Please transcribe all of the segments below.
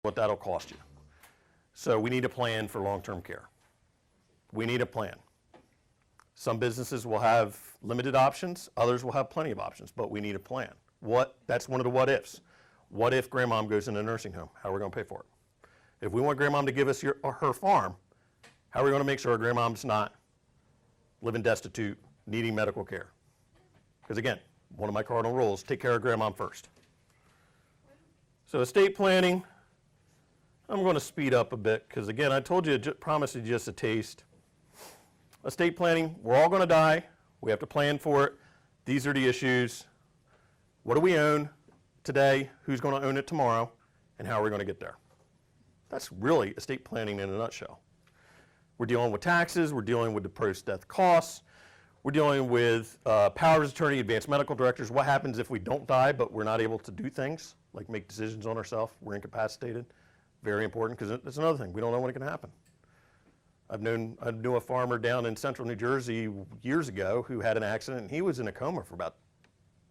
what that'll cost you. So we need a plan for long-term care. We need a plan. Some businesses will have limited options, others will have plenty of options, but we need a plan. That's one of the what ifs. What if grandmom goes in a nursing home? How are we going to pay for it? If we want grandmom to give us her farm, how are we going to make sure grandmom's not living destitute, needing medical care? Because again, one of my cardinal rules, take care of grandmom first. So estate planning, I'm going to speed up a bit because again, I told you, promised you just a taste. Estate planning, we're all going to die. We have to plan for it. These are the issues. What do we own today? Who's going to own it tomorrow? And how are we going to get there? That's really estate planning in a nutshell. We're dealing with taxes. We're dealing with the post-death costs. We're dealing with powers of attorney, advanced medical directors. What happens if we don't die but we're not able to do things, like make decisions on ourselves? We're incapacitated. Very important because that's another thing. We don't know when it can happen. I knew a farmer down in central New Jersey years ago who had an accident, and he was in a coma for about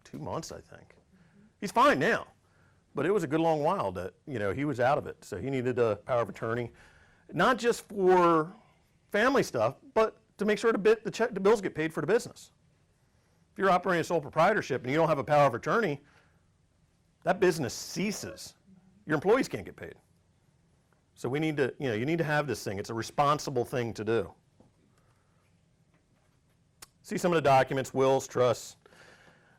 2 months, I think. He's fine now, but it was a good long while that, he was out of it. So he needed a power of attorney, not just for family stuff, but to make sure the bills get paid for the business. If you're operating a sole proprietorship and you don't have a power of attorney, that business ceases. Your employees can't get paid. So we need to, you need to have this thing. It's a responsible thing to do. See some of the documents, wills, trusts.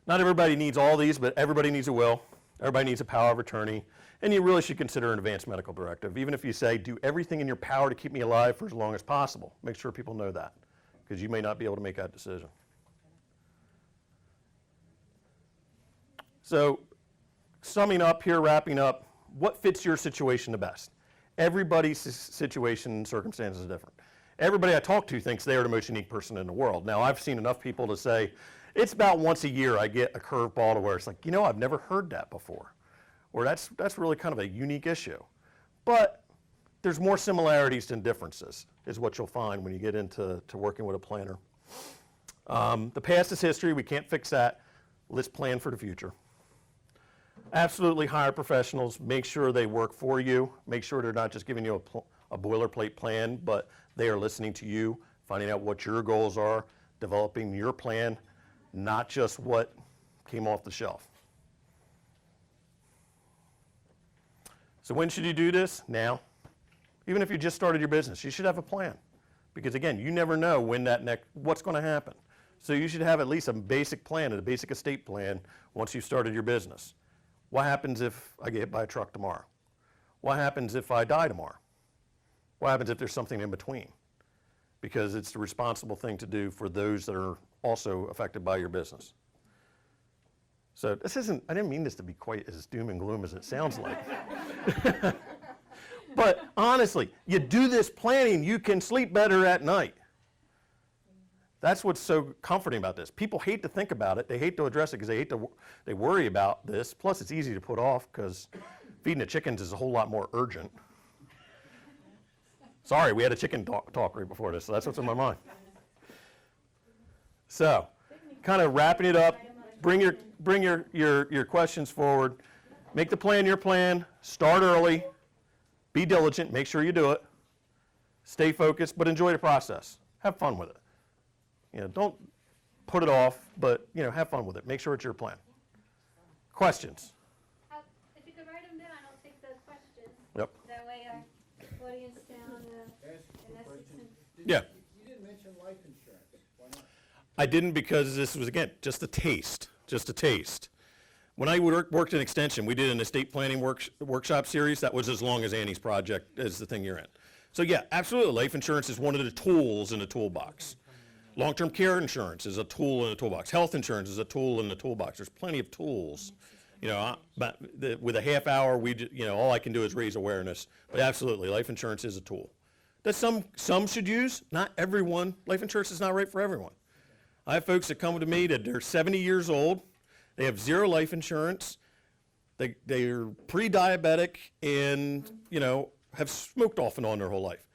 Not everybody needs all these, but everybody needs a will. Everybody needs a power of attorney. And you really should consider an advanced medical directive. Even if you say, do everything in your power to keep me alive for as long as possible. Make sure people know that, because you may not be able to make that decision. So summing up here, wrapping up, what fits your situation the best? Everybody's situation and circumstances is different. Everybody I talk to thinks they are the most unique person in the world. Now, I've seen enough people to say, it's about once a year I get a curveball to where it's like, I've never heard that before. Or that's really kind of a unique issue. But there's more similarities than differences, is what you'll find when you get into working with a planner. The past is history. We can't fix that. Let's plan for the future. Absolutely hire professionals. Make sure they work for you. Make sure they're not just giving you a boilerplate plan, but they are listening to you, finding out what your goals are, developing your plan, not just what came off the shelf. So when should you do this? Now. Even if you just started your business, you should have a plan. Because again, you never know when what's going to happen. So you should have at least a basic plan, a basic estate plan once you've started your business. What happens if I get hit by a truck tomorrow? What happens if I die tomorrow? What happens if there's something in between? Because it's the responsible thing to do for those that are also affected by your business. So I didn't mean this to be quite as doom and gloom as it sounds like. But honestly, you do this planning, you can sleep better at night. That's what's so comforting about this. People hate to think about it. They hate to address it because they worry about this. Plus, it's easy to put off because feeding the chickens is a whole lot more urgent. Sorry, we had a chicken talk right before this, so that's what's in my mind. So, kind of wrapping it up, bring your questions forward. Make the plan your plan. Start early. Be diligent. Make sure you do it. Stay focused, but enjoy the process. Have fun with it. Don't put it off, but have fun with it. Make sure it's your plan. Questions? If you could write them down, I'll take those questions. Yep. That way our audience down in Essex. Yeah. You didn't mention life insurance. Why not? I didn't because this was, again, just a taste. Just a taste. When I worked in Extension, we did an estate planning workshop series. That was as long as Annie's project is the thing you're in. So yeah, absolutely, life insurance is one of the tools in the toolbox. Long-term care insurance is a tool in the toolbox. Health insurance is a tool in the toolbox. There's plenty of tools. But with a half hour, all I can do is raise awareness. But absolutely, life insurance is a tool that some should use. Not everyone. Life insurance is not right for everyone. I have folks that come to me that they're 70 years old. They have zero life insurance. They're pre-diabetic and have smoked off and on their whole life.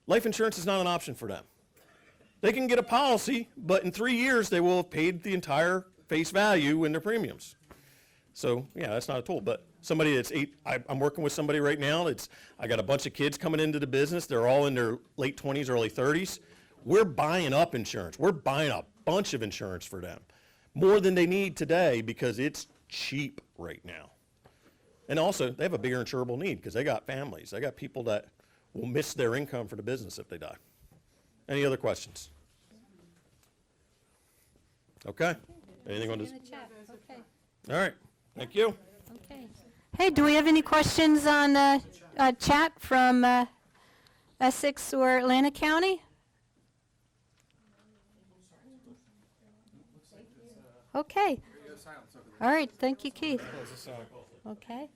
Life insurance is not an option for them. They can get a policy, but in 3 years they will have paid the entire face value in their premiums. So yeah, that's not a tool. But Somebody that's I'm working with somebody right now I got a bunch of kids coming into the business. They're all in their late 20s, early 30s. We're buying up insurance. We're buying a bunch of insurance for them. More than they need today because it's cheap right now. And also, they have a bigger insurable need because they got families. They got people that will miss their income for the business if they die. Any other questions? Okay. Anything on this? In the chat, okay, All right. Thank you. okay. Hey, do we have any questions on chat from Essex or Atlantic County? Okay. All right, thank you, Keith. Close this out. Okay.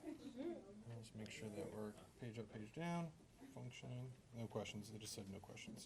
Let's make sure that we're page up, page down, functioning. No questions. They just said no questions.